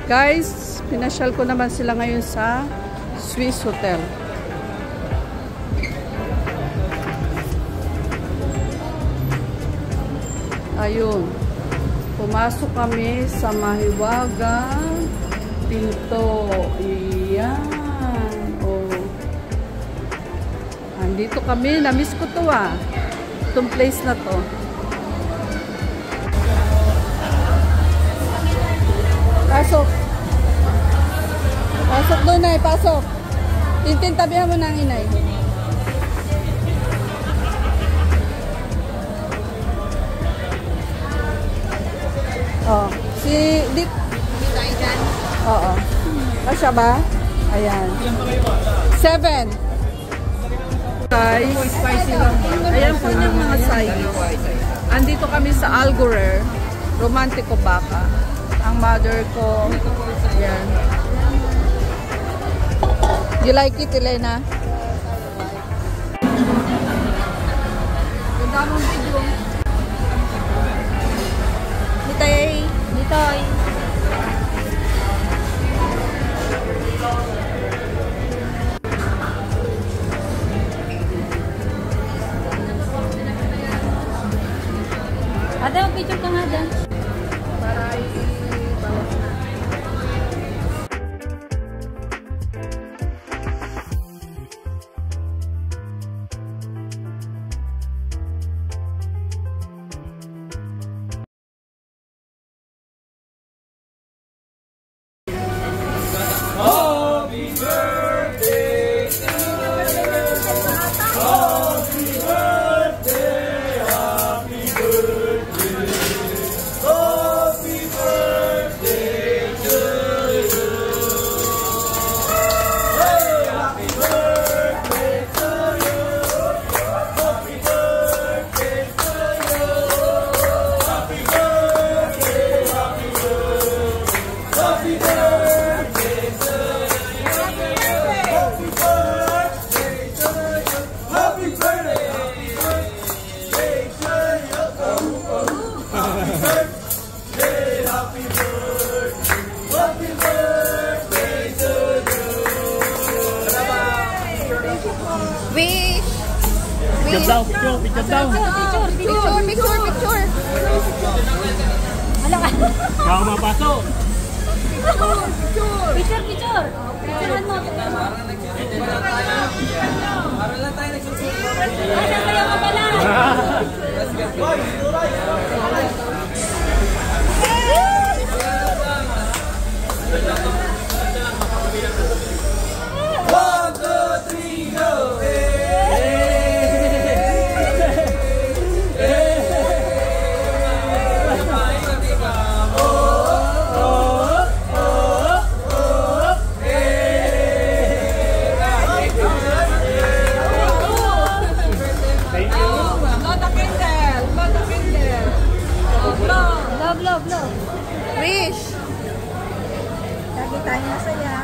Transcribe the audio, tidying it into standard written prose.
Guys, pinasyal ko naman sila ngayon sa Swiss Hotel. Ayun. Pumasok kami sa mahiwagang pinto. Iyan. Oh. Andito kami. Namiss ko to ah. Itong place na to. Pasok. Pasok doon, Nay. Pasok. Tintin, tabihan mo ng inay. Oh. Si Dip. Dito tayo dyan? Oo. Kasya ba? Ayan. 7. Guys. Ayan po yung mga sides. Andito kami sa Algorer. Romantico Baka. Ang mother ko. Ayan. You like it, Elena? Ganda mong video. Nitoy. Nitoy. Ate, mag-picture ka nga dyan. Picture daw, picture daw. Picture. Hala ka. Kaya ako mapasok. Picture. Picturean mo. Para lang tayo nagsusunod. Asa tayo ka pala? Love. Wish. Lagi tayo masaya.